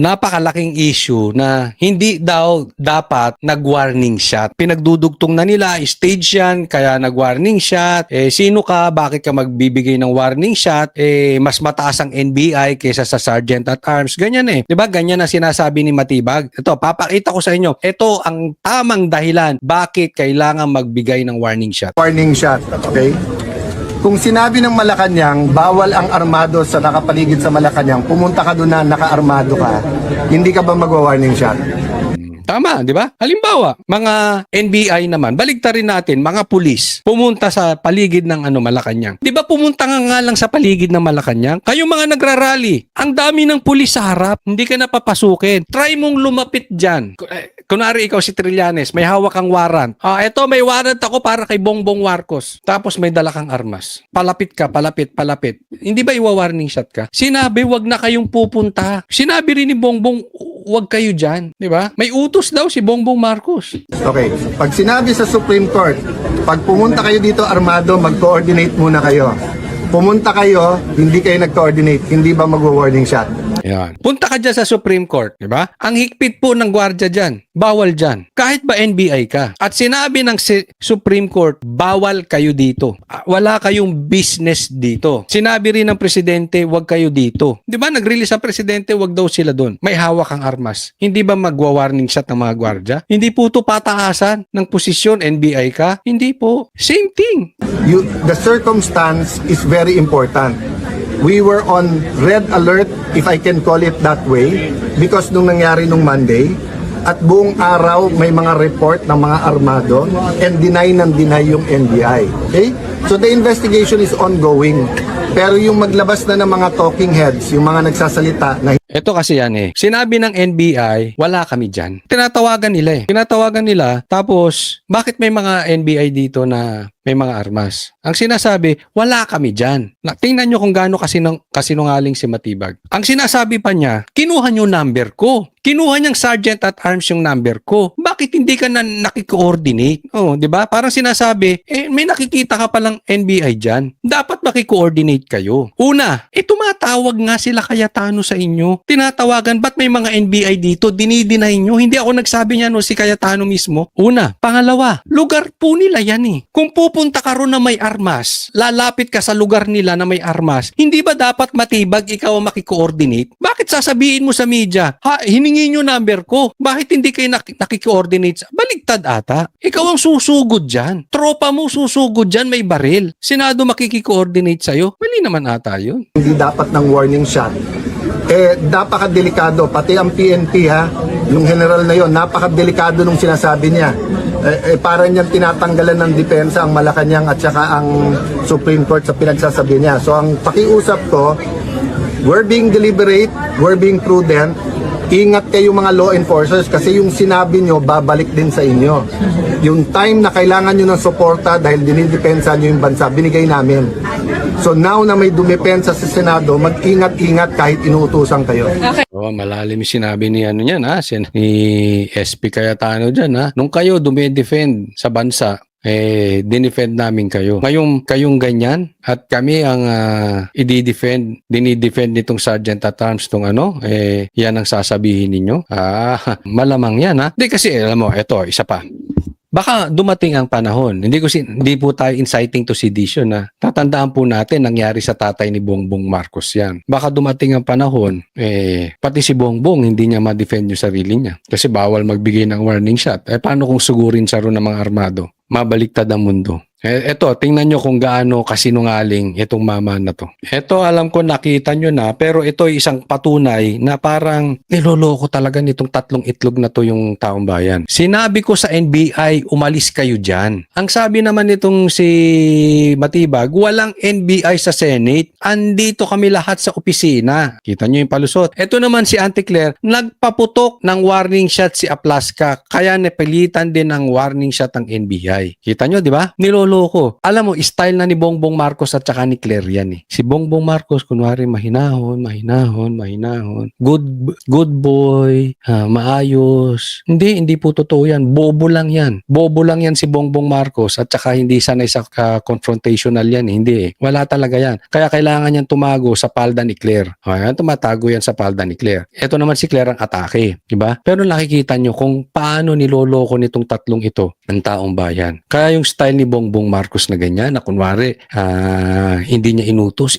napakalaking issue na hindi daw dapat nag-warning shot. Pinagdudugtong na nila, stage yan, kaya nag-warning shot. Sino ka? Bakit ka magbibigay ng warning shot? Mas mataas ang NBI kaysa sa Sergeant at Arms. Ganyan eh. Diba? Ganyan na sinasabi ni Matibag. Ito, papakita ko sa inyo. Ito ang tamang dahilan bakit kailangan magbigay ng warning shot. Warning shot, okay? Kung sinabi ng Malacanang, bawal ang armado sa nakapaligid sa Malacanang, pumunta ka doon na naka-armado ka, hindi ka ba magwa-warning shot? Tama, di ba? Halimbawa, mga NBI naman, baligtarin natin, mga pulis, pumunta sa paligid ng Malacanang. Di ba pumunta nga lang sa paligid ng Malacanang? Kayo mga nagrarally, ang dami ng pulis sa harap, hindi ka napapasukin. Try mong lumapit dyan. Kunwari ikaw si Trillanes, may hawak kang warrant. Eto may warrant ako para kay Bongbong Marcos. Tapos may dala kang armas. Palapit ka, palapit. Hindi ba iwa-warning shot ka? Sinabi, wag na kayong pupunta. Sinabi rin ni Bongbong, wag kayo dyan. Di ba? May utos daw si Bongbong Marcos. Okay, pag sinabi sa Supreme Court, pag pumunta kayo dito armado, mag-coordinate muna kayo. Pumunta kayo, hindi kayo nag-coordinate, hindi ba magwa-warning shot? Yan. Punta ka dyan sa Supreme Court, di ba? Ang higpit po ng gwardiya dyan. Bawal dyan. Kahit ba NBI ka. At sinabi ng Supreme Court, bawal kayo dito. Wala kayong business dito. Sinabi rin ng Presidente, wag kayo dito. Di ba? Nag-release ang Presidente, wag daw sila doon. May hawak ang armas. Hindi ba magwa-warning shot ng mga gwardiya? Hindi po ito pataasan ng posisyon, NBI ka? Hindi po. Same thing. The circumstance is very important. We were on red alert, if I can call it that way, because nung nangyari nung Monday, at buong araw may mga report ng mga armado and deny yung NBI. Okay? So the investigation is ongoing. Pero yung maglabas na ng mga talking heads, yung mga nagsasalita na Ito kasi yan eh. Sinabi ng NBI, wala kami dyan. Tinatawagan nila. Tapos, bakit may mga NBI dito na may mga armas? Ang sinasabi, wala kami dyan. Tingnan nyo kung gaano kasinungaling si Matibag. Ang sinasabi pa niya, kinuha nyo number ko. Kinuha niyang Sergeant at Arms yung number ko. Bakit hindi ka na nakikoordinate? Di ba? Parang sinasabi, may nakikita ka palang NBI dyan. Dapat makikoordinate kayo. Una, tumatawag nga sila Cayetano sa inyo. Tinatawagan, ba't may mga NBI dito? Dinidinay nyo. Hindi ako nagsabi niya si Cayetano mismo. Una. Pangalawa, lugar po nila yan eh. Kung pupunta ka ron na may armas, lalapit ka sa lugar nila na may armas, hindi ba dapat Matibag ikaw ang makikoordinate? Bakit sasabihin mo sa media, hiningi nyo number ko. Bakit hindi kayo nakikoordinate? Baligtad ata. Ikaw ang susugod dyan. Tropa mo susugod dyan, may baril. Senado makikikoordinate sa'yo. Mali naman ata yun. hindi dapat ng warning shot. Napakadelikado, pati ang PNP yung general na yon, napakadelikado nung sinasabi niya. Parang niyang tinatanggalan ng depensa ang Malacanang at saka ang Supreme Court sa pinagsasabi niya. So ang pakiusap ko, we're being deliberate, we're being prudent. Ingat kayo mga law enforcers kasi yung sinabi nyo, babalik din sa inyo. Yung time na kailangan nyo ng suporta dahil dinidepensa nyo yung bansa, binigay namin. So now na may dumepensa sa Senado, mag-ingat-ingat kahit inuutusan kayo. Okay. Malalim yung sinabi ni niyan ni SP Cayetano dyan Nung kayo dumidefend sa bansa, dinefend namin kayo. Ngayong kayong ganyan at kami ang dinidefend nitong Sergeant at Arms tong yan ang sasabihin ninyo. Malamang yan Di kasi alam mo, eto, isa pa. Baka dumating ang panahon. Hindi po tayo inciting to sedition tatandaan po natin nangyari sa tatay ni Bongbong Marcos yan. Baka dumating ang panahon, pati si Bongbong hindi niya ma-defend yung sarili niya. Kasi bawal magbigay ng warning shot. Paano kung sugurin siya ron ng mga armado? Mabaliktad ang mundo. Eto, tingnan nyo kung gaano kasinungaling itong mama na to. Eto, alam ko nakita nyo na, pero ito ay isang patunay na parang niloloko talaga nitong tatlong itlog na to yung taong bayan. Sinabi ko sa NBI, umalis kayo dyan. Ang sabi naman nitong si Matibag, walang NBI sa Senate. Andito kami lahat sa opisina. Kita nyo yung palusot. Eto naman si Auntie Claire, nagpaputok ng warning shot si Aplaska, kaya napilitan din ng warning shot ang NBI. Kita nyo, di ba? Niloloko niloloko. Alam mo, style na ni Bongbong Marcos at saka ni Claire yan eh. Si Bongbong Marcos, kunwari mahinahon. Good boy, maayos. Hindi po totoo yan. Bobo lang yan. Bobo lang yan si Bongbong Marcos at saka hindi sanay sa confrontational yan eh. Hindi eh. Wala talaga yan. Kaya kailangan niyan tumago sa palda ni Claire. Ayan, tumatago yan sa palda ni Claire. Ito naman si Claire ang atake. Diba? Pero nakikita nyo kung paano niloloko nitong tatlong ito ng taong bayan. Kaya yung style ni Bongbong Marcos na ganyan, na kunwari, hindi niya inutos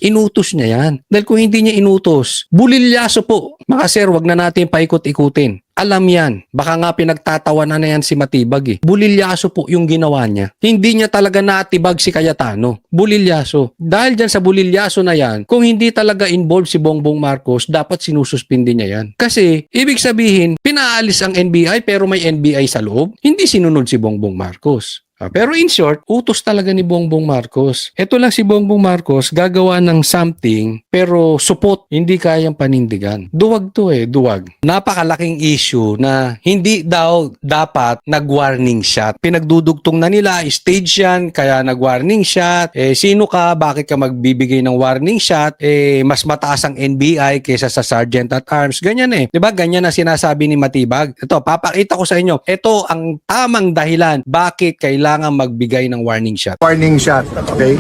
niya yan. Dahil kung hindi niya inutos, bulilyaso po. Mga sir, wag na natin paikot-ikutin. Alam yan. Baka nga pinagtatawanan na yan si Matibag eh. Bulilyaso po yung ginawa niya. Hindi niya talaga natibag si Cayetano. Bulilyaso. Dahil dyan sa bulilyaso na yan, kung hindi talaga involved si Bongbong Marcos, dapat sinususpindi niya yan. Kasi, ibig sabihin, pinaalis ang NBI pero may NBI sa loob. Hindi sinunod si Bongbong Marcos. Pero in short, utos talaga ni Bongbong Marcos. Ito lang si Bongbong Marcos, gagawa ng something, pero supot, hindi kayang panindigan. Duwag to eh, duwag. Napakalaking issue na hindi daw dapat nag-warning shot. Pinagdudugtong na nila, stage yan, kaya nag-warning shot. Sino ka? Bakit ka magbibigay ng warning shot? Mas mataas ang NBI kaysa sa Sergeant at Arms. Ganyan eh. Diba? Ganyan na sinasabi ni Matibag. Ito, papakita ko sa inyo. Ito ang tamang dahilan bakit kailangan magbigay ng warning shot. Warning shot, okay?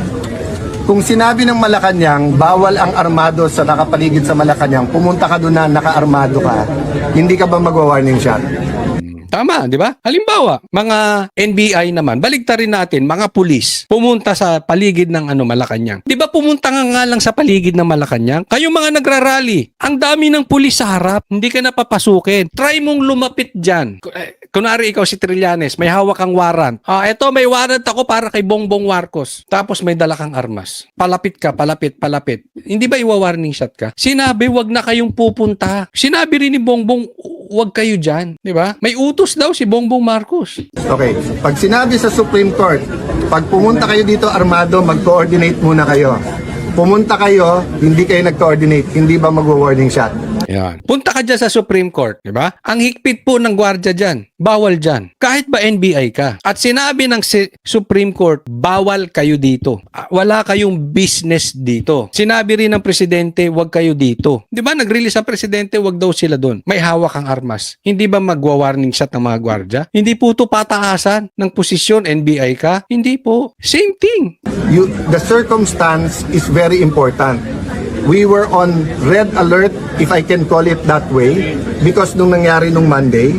Kung sinabi ng Malacanang, bawal ang armado sa nakapaligid sa Malacanang, pumunta ka doon na nakaarmado ka, hindi ka ba magwa-warning shot? Tama, di ba? Halimbawa, mga NBI naman, baligtarin natin, mga pulis, pumunta sa paligid ng Malacanang. Di ba pumunta nga lang sa paligid ng Malacanang? Kayo mga nagrarally, ang dami ng pulis sa harap, hindi ka napapasukin. Try mong lumapit dyan. Kunwari ikaw si Trillanes, may hawak kang warrant. Eto may warrant ako para kay Bongbong Marcos. Tapos may dala kang armas. Palapit ka, palapit. Hindi ba iwa-warning shot ka? Sinabi, wag na kayong pupunta. Sinabi rin ni Bongbong, wag kayo dyan. Di ba? May utos daw si Bongbong Marcos. Okay, pag sinabi sa Supreme Court, pag pumunta kayo dito armado, mag-coordinate muna kayo. Pumunta kayo, hindi kayo nag-coordinate, hindi ba mag-warning shot? Yan. Punta ka dyan sa Supreme Court, di ba? Ang higpit po ng gwardiya dyan. Bawal dyan. Kahit ba NBI ka. At sinabi ng Supreme Court, bawal kayo dito. Wala kayong business dito. Sinabi rin ng Presidente, wag kayo dito. Di ba? Nag-release ang Presidente, wag daw sila doon. May hawak ang armas. Hindi ba magwa-warning shot ng mga gwardiya? Hindi po ito pataasan ng posisyon, NBI ka? Hindi po. Same thing. The circumstance is very important. We were on red alert, if I can call it that way, because nung nangyari nung Monday,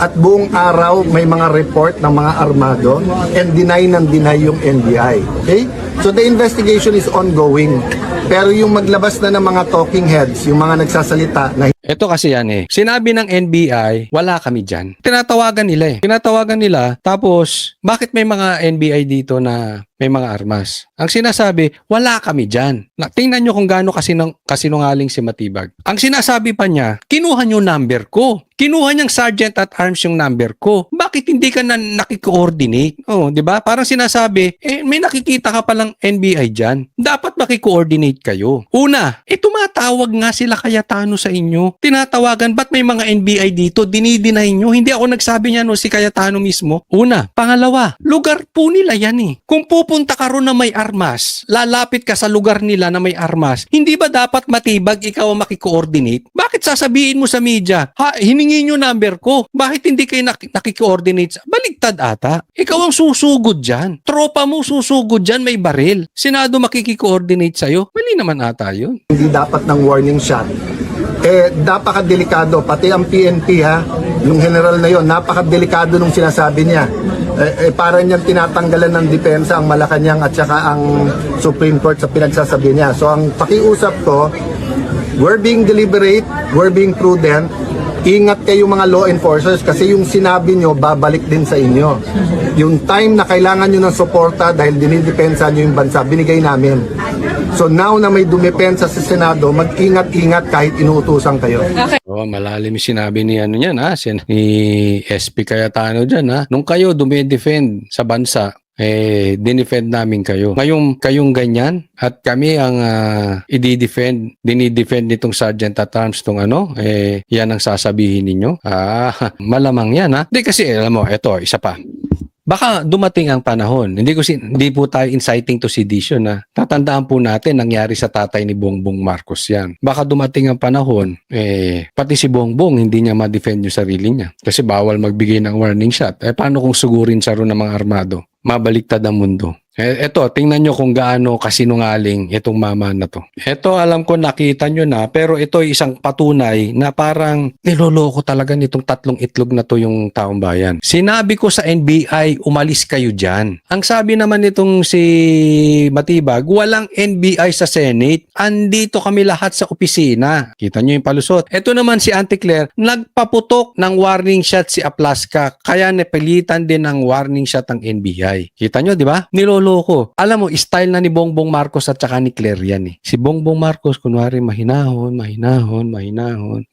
at buong araw may mga report ng mga armado and deny yung NBI. Okay? So the investigation is ongoing. Pero yung maglabas na ng mga talking heads, yung mga nagsasalita na ito kasi yan eh. Sinabi ng NBI, wala kami dyan. Tinatawagan nila tapos bakit may mga NBI dito na may mga armas? Ang sinasabi, wala kami dyan. Tingnan nyo kung gaano kasinungaling si Matibag. Ang sinasabi pa niya, kinuha nyo number ko. Kinuha niyang Sergeant at Arms yung number ko. Bakit hindi ka na nakikoordinate? Oh, 'di ba? Parang sinasabi, may nakikita ka palang NBI diyan. Dapat makikoordinate kayo. Una, tumatawag nga sila Cayetano sa inyo. Tinatawagan, ba't may mga NBI dito? Dinideny nyo. Hindi ako nagsabi niya si Cayetano mismo. Una. Pangalawa, lugar po nila yan eh. Kung pupunta ka ron na may armas, lalapit ka sa lugar nila na may armas, hindi ba dapat Matibag ikaw ang makikoordinate? Bakit sasabihin mo sa media, hiningi nyo number ko. Bakit hindi kayo nakikoordinate? Baligtad ata. Ikaw ang susugod dyan. Tropa mo susugod dyan, may baril. Senado makikikoordinate sa'yo. Mali naman ata yun. hindi dapat ng warning shot. Napakadelikado, pati ang PNP yung general na yon, napakadelikado nung sinasabi niya. Parang niyang tinatanggalan ng depensa ang Malacanang at saka ang Supreme Court sa pinagsasabi niya. So ang pakiusap ko, we're being deliberate, we're being prudent. Ingat kayo mga law enforcers kasi yung sinabi nyo, babalik din sa inyo. Yung time na kailangan nyo ng suporta dahil dinidepensa nyo yung bansa, binigay namin. So now na may dumepensa sa Senado, mag-ingat-ingat kahit inuutusan kayo. Oh, malalim yung sinabi ni niyan ni SP Cayetano diyan Nung kayo dumidefend sa bansa, dinefend namin kayo. Ngayong kayong ganyan at kami ang dinidefend nitong Sergeant at Arms tong yan ang sasabihin ninyo. Malamang yan Di kasi alam mo, eto, isa pa. Baka dumating ang panahon. Hindi po tayo inciting to sedition na tatandaan po natin nangyari sa tatay ni Bongbong Marcos yan. Baka dumating ang panahon, pati si Bongbong hindi niya ma-defend yung sarili niya. Kasi bawal magbigay ng warning shot. Paano kung sugurin siya ron ng mga armado? Mabaliktad ang mundo. Eto, tingnan nyo kung gaano kasinungaling itong mama na to. Eto, alam ko nakita nyo na, pero ito ay isang patunay na parang niloloko talaga nitong tatlong itlog na to yung taong bayan. Sinabi ko sa NBI, umalis kayo dyan. Ang sabi naman nitong si Matibag, walang NBI sa Senate. Andito kami lahat sa opisina. Kita nyo yung palusot. Eto naman si Auntie Claire, nagpaputok ng warning shot si Aplaska, kaya napilitan din ng warning shot ang NBI. Kita nyo, di ba? Niloloko. Alam mo, style na ni Bongbong Marcos at saka ni Claire yan eh. Si Bongbong Marcos, kunwari mahinahon.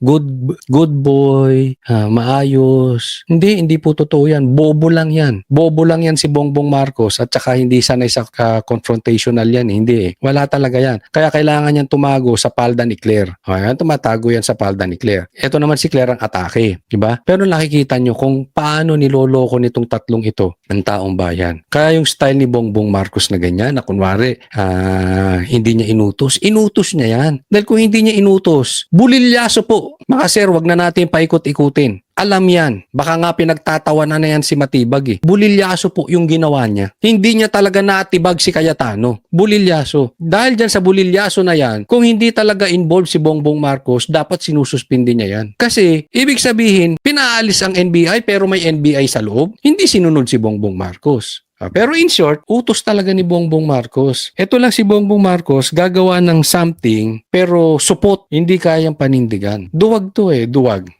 Good boy, maayos. Hindi po totoo yan. Bobo lang yan. Bobo lang yan si Bongbong Marcos at saka hindi sanay sa confrontational yan. Hindi eh. Wala talaga yan. Kaya kailangan niyang tumago sa palda ni Claire. Ayan, tumatago yan sa palda ni Claire. Ito naman si Claire ang atake. Diba? Pero nakikita nyo kung paano niloloko nitong tatlong ito ng taong bayan. Kaya yung style ni Bongbong Marcos na ganyan, na kunwari, hindi niya inutos. Inutos niya yan. Dahil kung hindi niya inutos, bulilyaso po. Mga sir, wag na natin paikot-ikutin. Alam yan. Baka nga pinagtatawanan na yan si Matibag eh. Bulilyaso po yung ginawa niya. Hindi niya talaga natibag si Cayetano. Bulilyaso. Dahil dyan sa bulilyaso na yan, kung hindi talaga involved si Bongbong Marcos, dapat sinususpindi niya yan. Kasi, ibig sabihin, pinaalis ang NBI pero may NBI sa loob. Hindi sinunod si Bongbong Marcos. Pero in short, utos talaga ni Bongbong Marcos. Ito lang si Bongbong Marcos, gagawa ng something, pero supot, hindi kayang panindigan. Duwag to eh, duwag.